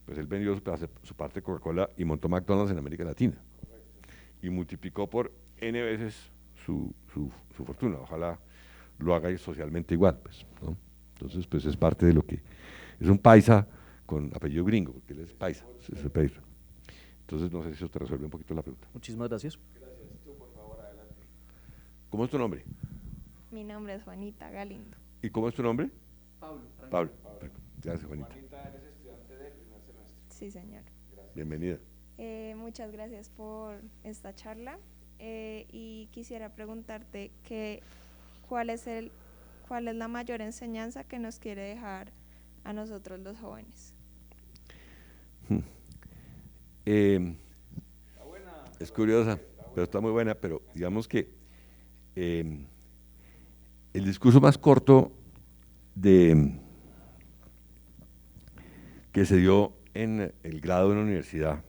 B: pues él vendió su parte de Coca-Cola y montó McDonald's en América Latina. Y multiplicó por N veces su fortuna. Ojalá lo haga socialmente igual, pues, ¿no? Entonces, pues es parte de lo que es un paisa con apellido gringo, porque él es paisa, es el paisa. Entonces, no sé si eso te resuelve un poquito la pregunta.
C: Muchísimas gracias.
A: Gracias. Tú, por favor, adelante.
B: ¿Cómo es tu nombre?
D: Mi nombre es Juanita Galindo.
B: ¿Y cómo es tu nombre?
C: Pablo.
B: Pablo. Gracias, Juanita.
A: Juanita, eres estudiante de primer semestre.
D: Sí, señor.
B: Bienvenida.
D: Muchas gracias por esta charla y quisiera preguntarte cuál es la mayor enseñanza que nos quiere dejar a nosotros los jóvenes.
B: Es curiosa, pero está muy buena, pero digamos que el discurso más corto que se dio en el grado de una universidad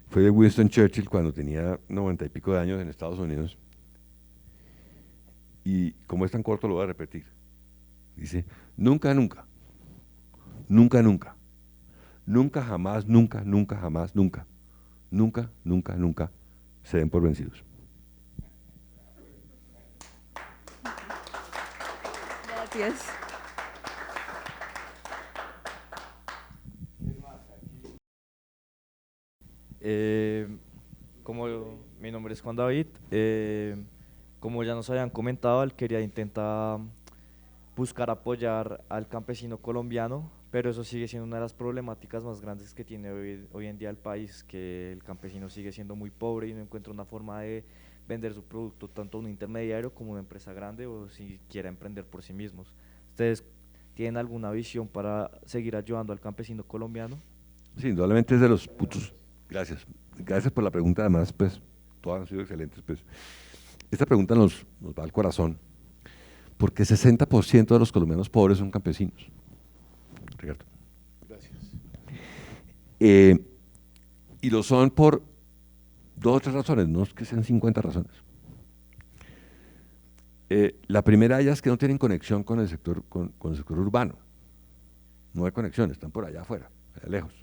B: fue de Winston Churchill cuando tenía 90 y pico de años en Estados Unidos. Y como es tan corto lo voy a repetir. Dice, nunca, nunca, nunca, nunca, nunca, jamás, nunca, nunca, jamás, nunca, nunca, nunca, nunca se den por vencidos.
D: Gracias.
E: Como mi nombre es Juan David, como ya nos habían comentado, él quería intentar buscar apoyar al campesino colombiano, pero eso sigue siendo una de las problemáticas más grandes que tiene hoy en día el país, que el campesino sigue siendo muy pobre y no encuentra una forma de vender su producto tanto a un intermediario como a una empresa grande o si quiere emprender por sí mismos. ¿Ustedes tienen alguna visión para seguir ayudando al campesino colombiano?
B: Sí, indudablemente es de los puntos. Gracias. Gracias por la pregunta, además, pues, todas han sido excelentes, pues. Esta pregunta nos va al corazón, porque 60% de los colombianos pobres son campesinos. Ricardo.
A: Gracias.
B: Y lo son por 2 o 3 razones, no es que sean 50 razones. La primera de ellas es que no tienen conexión con el sector, con el sector urbano. No hay conexión, están por allá afuera, allá lejos.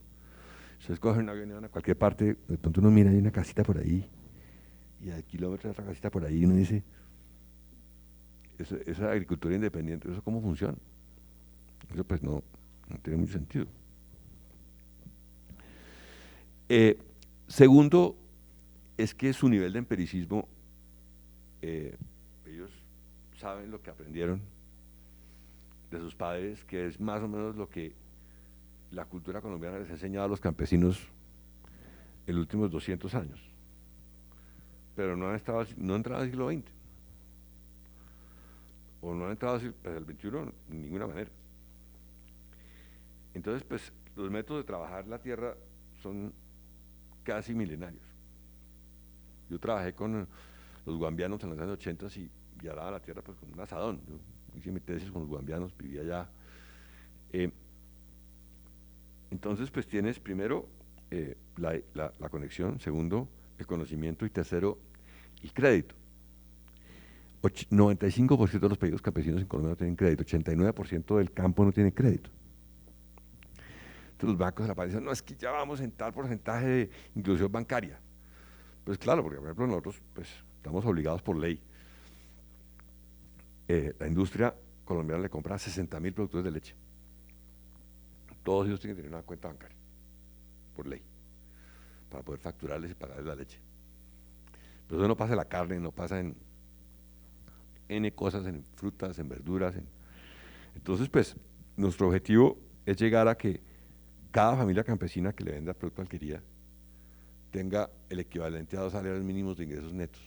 B: Ustedes cogen un avión y van a cualquier parte, de pronto uno mira, hay una casita por ahí, y a kilómetros otra casita por ahí, y uno dice, esa agricultura independiente, ¿eso cómo funciona? Eso pues no tiene mucho sentido. Segundo, es que su nivel de empiricismo, ellos saben lo que aprendieron de sus padres, que es más o menos lo que la cultura colombiana les ha enseñado a los campesinos en los últimos 200 años, pero no han entrado al siglo XX, o no han entrado al XXI de ninguna manera. Entonces, pues, los métodos de trabajar la tierra son casi milenarios. Yo trabajé con los guambianos en los años 80 y araba la tierra pues, con un asadón. Yo hice mi tesis con los guambianos, vivía allá. Entonces, pues tienes primero la conexión, segundo, el conocimiento y tercero, el crédito. 95% de los pedidos campesinos en Colombia no tienen crédito, 89% del campo no tiene crédito. Entonces los bancos se la pasan dicen, no, es que ya vamos en tal porcentaje de inclusión bancaria. Pues claro, porque por ejemplo nosotros pues, estamos obligados por ley. La industria colombiana le compra 60.000 productores de leche. Todos ellos tienen que tener una cuenta bancaria, por ley, para poder facturarles y pagarles la leche. Pero eso no pasa en la carne, no pasa en N cosas, en frutas, en verduras. Entonces, pues, nuestro objetivo es llegar a que cada familia campesina que le venda producto alquería tenga el equivalente a 2 salarios mínimos de ingresos netos.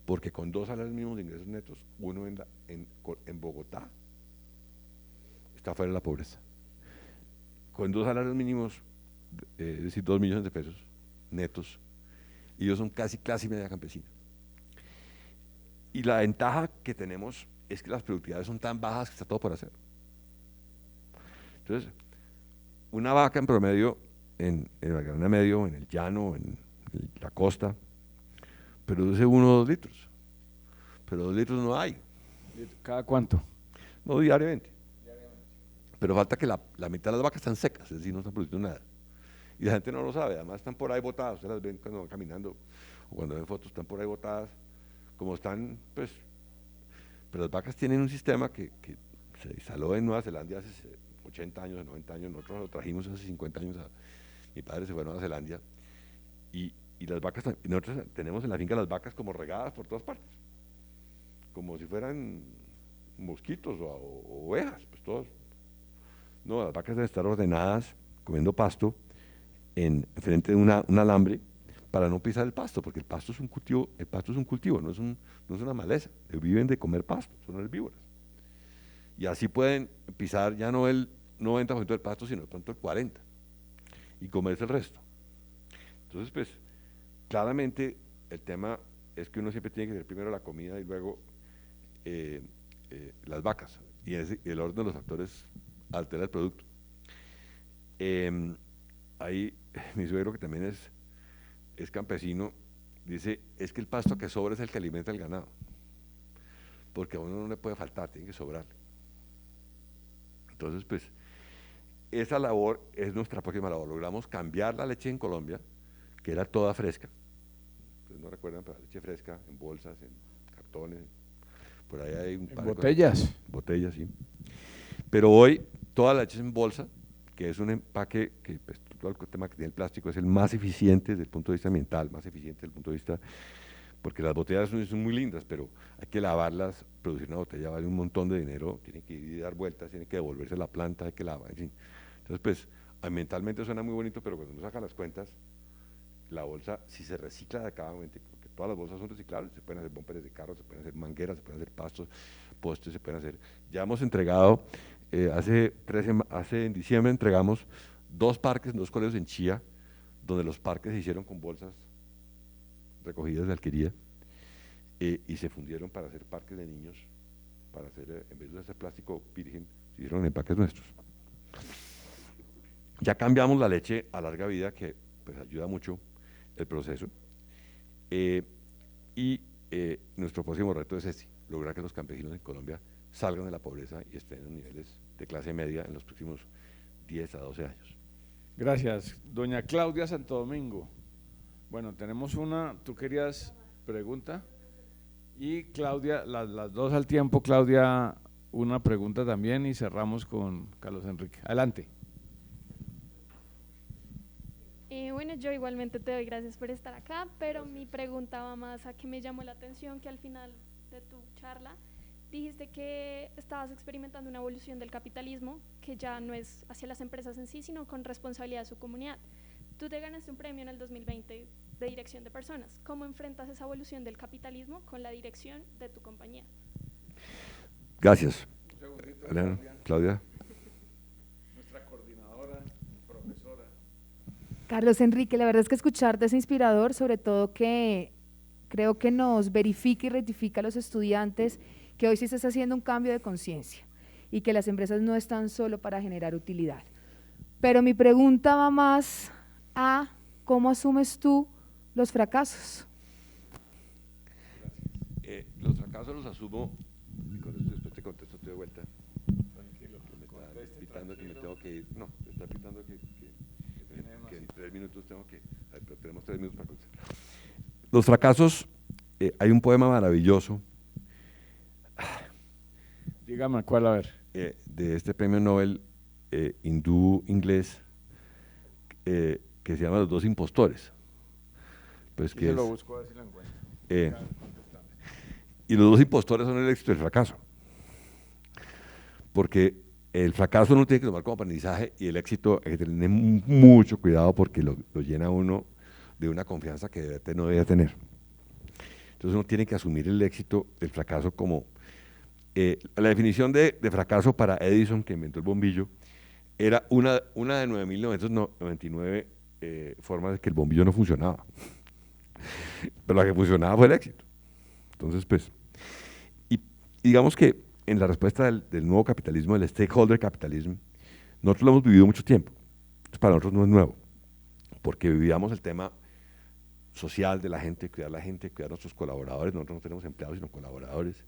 B: Porque con 2 salarios mínimos de ingresos netos, uno en Bogotá está fuera de la pobreza. Con 2 salarios mínimos, es decir, 2 millones de pesos netos, ellos son casi clase media campesina. Y la ventaja que tenemos es que las productividades son tan bajas que está todo por hacer. Entonces, una vaca en promedio en el grano medio, en el llano, en la costa, produce 1 o 2 litros. Pero 2 litros no hay.
A: ¿Cada cuánto?
B: No diariamente. Pero falta que la mitad de las vacas están secas, es decir, no están produciendo nada. Y la gente no lo sabe, además están por ahí botadas, ustedes las ven cuando van caminando o cuando ven fotos, están por ahí botadas, como están, pues. Pero las vacas tienen un sistema que se instaló en Nueva Zelanda hace 80 años, 90 años, nosotros lo trajimos hace 50 años, mi padre se fue a Nueva Zelanda, y las vacas, nosotros tenemos en la finca las vacas como regadas por todas partes, como si fueran mosquitos o ovejas, pues todos. No, las vacas deben estar ordenadas, comiendo pasto, frente de un alambre, para no pisar el pasto, porque el pasto es un cultivo, no es una maleza, viven de comer pasto, son herbívoras. Y así pueden pisar ya no el 90% del pasto, sino de pronto el 40%, y comerse el resto. Entonces, pues, claramente el tema es que uno siempre tiene que hacer primero la comida y luego el las vacas, y el orden de los factores altera el producto. Ahí mi suegro, que también es campesino, dice, es que el pasto que sobra es el que alimenta el ganado, porque a uno no le puede faltar, tiene que sobrar. Entonces, pues, esa labor es nuestra próxima labor. Logramos cambiar la leche en Colombia, que era toda fresca. Ustedes no recuerdan, pero la leche fresca, en bolsas, en cartones, por ahí hay un par de
A: botellas.
B: cosas. Botellas, sí. Pero hoy, toda la leche es en bolsa, que es un empaque que, pues, todo el tema que tiene el plástico es el más eficiente desde el punto de vista ambiental, más eficiente desde el punto de vista, porque las botellas son muy lindas, pero hay que lavarlas, producir una botella vale un montón de dinero, tiene que ir y dar vueltas, tiene que devolverse a la planta, hay que lavar, en fin. Entonces, pues, ambientalmente suena muy bonito, pero cuando uno saca las cuentas, la bolsa, si se recicla adecuadamente, porque todas las bolsas son reciclables, se pueden hacer bumpers de carros, se pueden hacer mangueras, se pueden hacer pastos, postes, se pueden hacer. Ya hemos entregado, en diciembre entregamos 2 parques, 2 colegios en Chía, donde los parques se hicieron con bolsas recogidas de alquería y se fundieron para hacer parques de niños, para hacer, en vez de hacer plástico virgen, se hicieron en empaques nuestros. Ya cambiamos la leche a larga vida, que pues ayuda mucho el proceso, nuestro próximo reto es lograr que los campesinos en Colombia salgan de la pobreza y estén en los niveles de clase media en los próximos 10 a 12 años.
A: Gracias. Doña Claudia Santo Domingo. Bueno, tenemos una, tú querías pregunta, y Claudia, las dos al tiempo. Claudia, una pregunta también, y cerramos con Carlos Enrique. Adelante.
F: Bueno, yo igualmente te doy gracias por estar acá, pero mi pregunta va más a que me llamó la atención que al final de tu charla dijiste que estabas experimentando una evolución del capitalismo que ya no es hacia las empresas en sí, sino con responsabilidad de su comunidad. Tú te ganaste un premio en el 2020 de dirección de personas. ¿Cómo enfrentas esa evolución del capitalismo con la dirección de tu compañía?
B: Gracias. Claudia.
A: Nuestra coordinadora, profesora.
G: Carlos Enrique, la verdad es que escucharte es inspirador, sobre todo que creo que nos verifica y rectifica a los estudiantes que hoy sí se está haciendo un cambio de conciencia y que las empresas no están solo para generar utilidad. Pero mi pregunta va más a cómo asumes tú los fracasos.
B: Los fracasos los asumo, y con esto después te contesto de vuelta.
A: Tranquilo.
B: Me está pitando que me tengo que ir. No, me está pitando que en 3 minutos tengo que. Pero tenemos 3 minutos para contestar. Los fracasos, hay un poema maravilloso.
A: Dígame cuál, a ver.
B: De este premio Nobel hindú inglés que se llama Los dos impostores. Pues que
A: se lo busco a ver si lo encuentro.
B: Y los dos impostores son el éxito y el fracaso. Porque el fracaso uno tiene que tomar como aprendizaje y el éxito hay que tener mucho cuidado porque lo llena uno de una confianza que no debe tener. Entonces uno tiene que asumir el éxito, el fracaso como… la definición de fracaso para Edison, que inventó el bombillo, era una de 9.999 formas de que el bombillo no funcionaba. Pero la que funcionaba fue el éxito. Entonces, pues, y digamos que en la respuesta del nuevo capitalismo, del stakeholder capitalism, nosotros lo hemos vivido mucho tiempo. Entonces, para nosotros no es nuevo, porque vivíamos el tema social de la gente, cuidar a nuestros colaboradores. Nosotros no tenemos empleados, sino colaboradores.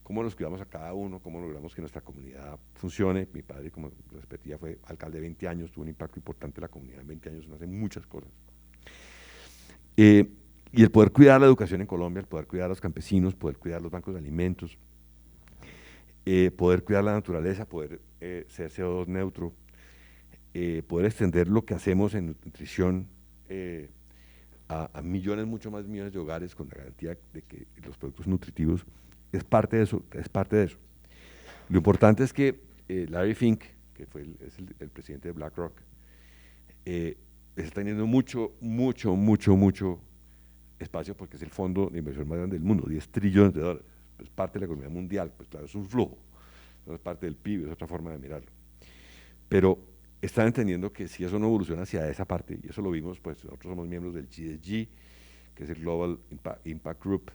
B: Cómo nos cuidamos a cada uno, cómo logramos que nuestra comunidad funcione. Mi padre, como les repetía, fue alcalde de 20 años, tuvo un impacto importante en la comunidad en 20 años, no hace muchas cosas. Y el poder cuidar la educación en Colombia, el poder cuidar a los campesinos, poder cuidar los bancos de alimentos, poder cuidar la naturaleza, poder ser CO2 neutro, poder extender lo que hacemos en nutrición a millones, mucho más millones de hogares con la garantía de que los productos nutritivos es parte de eso, es parte de eso. Lo importante es que Larry Fink, que es el presidente de BlackRock, está teniendo mucho espacio porque es el fondo de inversión más grande del mundo, $10 trillones, es parte de la economía mundial, pues claro, es un flujo, no es parte del PIB, es otra forma de mirarlo. Pero están entendiendo que si eso no evoluciona hacia esa parte, y eso lo vimos, pues nosotros somos miembros del GSG, que es el Global Impact Group,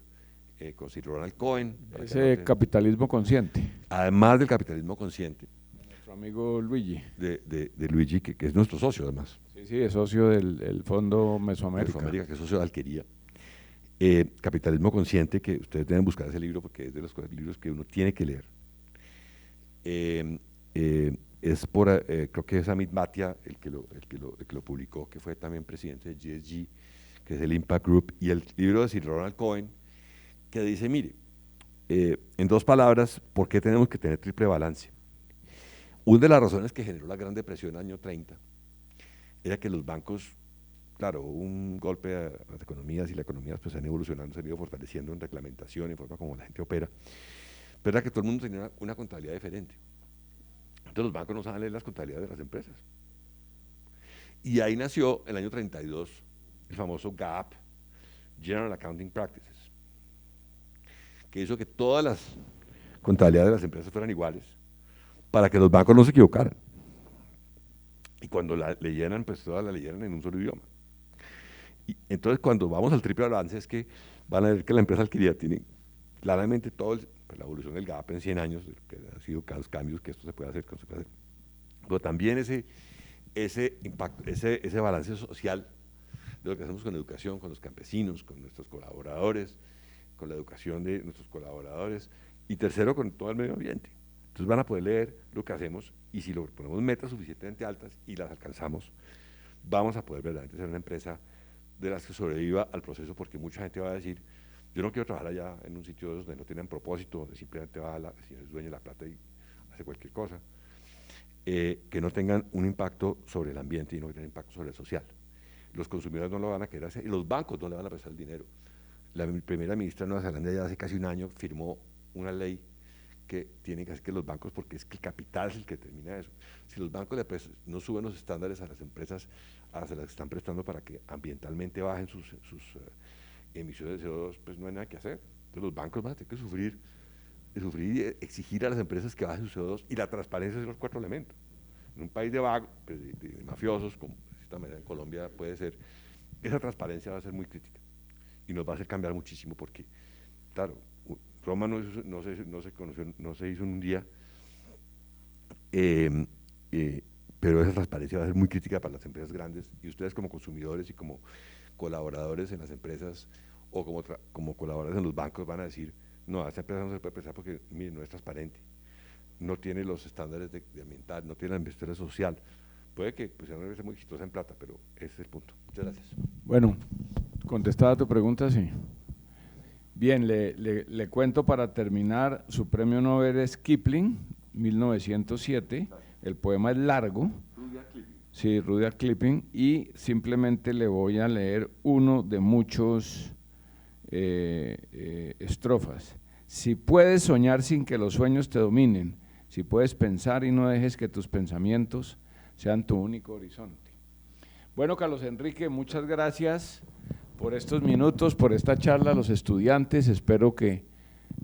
B: con Sir Ronald Cohen.
A: Ese capitalismo consciente.
B: Además del capitalismo consciente.
A: Nuestro amigo Luigi.
B: De Luigi, que es nuestro socio además.
A: Sí, es socio del Fondo Mesoamérica.
B: Mesoamérica, que es socio de Alquería. Capitalismo consciente, que ustedes deben buscar ese libro porque es de los libros que uno tiene que leer. Es por, creo que es Amit Bhatia el que lo publicó, que fue también presidente de GSG, que es el Impact Group, y el libro de Sir Ronald Cohen, que dice, mire, en 2 palabras, ¿por qué tenemos que tener triple balance? Una de las razones que generó la Gran Depresión en el año 30 era que los bancos, claro, hubo un golpe a las economías y las economías pues han evolucionado, se han ido fortaleciendo en reglamentación, en forma como la gente opera, pero era que todo el mundo tenía una contabilidad diferente. Entonces los bancos no saben leer las contabilidades de las empresas. Y ahí nació, en el año 32, el famoso GAP, General Accounting Practices, que hizo que todas las contabilidades de las empresas fueran iguales, para que los bancos no se equivocaran. Y cuando la leyeran, pues todas la leyeran en un solo idioma. Y entonces cuando vamos al triple balance es que van a ver que la empresa adquirida tiene claramente todo la evolución del GAP en 100 años, que han sido cada cambios que esto se puede hacer, que no se puede hacer. Pero también ese impacto, ese balance social de lo que hacemos con educación, con los campesinos, con nuestros colaboradores, con la educación de nuestros colaboradores, y tercero, con todo el medio ambiente. Entonces van a poder leer lo que hacemos, y si lo ponemos metas suficientemente altas y las alcanzamos, vamos a poder verdaderamente ser una empresa de las que sobreviva al proceso, porque mucha gente va a decir, yo no quiero trabajar allá en un sitio donde no tienen propósito, donde simplemente va el señor es dueño de la plata y hace cualquier cosa, que no tengan un impacto sobre el ambiente y no tengan impacto sobre el social. Los consumidores no lo van a querer hacer y los bancos no le van a prestar el dinero. La primera ministra de Nueva Zelanda ya hace casi un año firmó una ley que tienen que hacer que los bancos, porque es que el capital es el que determina eso. Si los bancos no suben los estándares a las empresas a las que están prestando para que ambientalmente bajen sus emisiones de CO2, pues no hay nada que hacer. Entonces los bancos van a tener que sufrir y exigir a las empresas que bajen sus CO2, y la transparencia son los 4 elementos. En un país de vagos, pues de mafiosos, como de esta manera en Colombia puede ser, esa transparencia va a ser muy crítica y nos va a hacer cambiar muchísimo, porque, claro, Roma no se hizo en un día, pero esa transparencia va a ser muy crítica para las empresas grandes, y ustedes como consumidores y como colaboradores en las empresas o como colaboradores en los bancos van a decir, no, a esta empresa no se puede prestar porque, mire, no es transparente, no tiene los estándares de ambiental, no tiene la ambiental social. Puede que pues, sea una empresa muy exitosa en plata, pero ese es el punto. Muchas gracias.
A: Bueno, contestada tu pregunta, sí. Bien, le cuento para terminar, su premio Nobel es Kipling, 1907, el poema es largo. Sí, Rudyard Kipling, y simplemente le voy a leer uno de muchos estrofas. Si puedes soñar sin que los sueños te dominen, si puedes pensar y no dejes que tus pensamientos sean tu único horizonte. Bueno, Carlos Enrique, muchas gracias por estos minutos, por esta charla a los estudiantes. Espero que,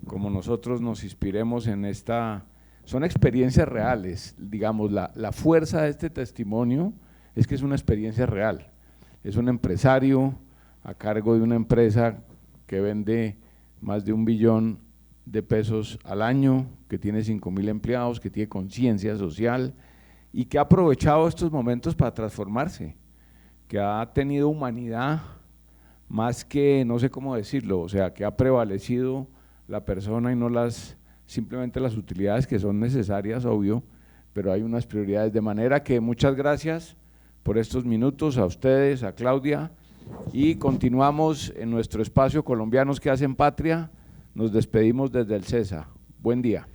A: como nosotros, nos inspiremos en esta… Son experiencias reales, digamos, la fuerza de este testimonio es que es una experiencia real. Es un empresario a cargo de una empresa que vende más de 1 billón de pesos al año, que tiene 5.000 empleados, que tiene conciencia social y que ha aprovechado estos momentos para transformarse, que ha tenido humanidad más que, no sé cómo decirlo, o sea, que ha prevalecido la persona y no simplemente las utilidades que son necesarias, obvio, pero hay unas prioridades, de manera que muchas gracias por estos minutos a ustedes, a Claudia, y continuamos en nuestro espacio Colombianos que hacen patria. Nos despedimos desde el CESA. Buen día.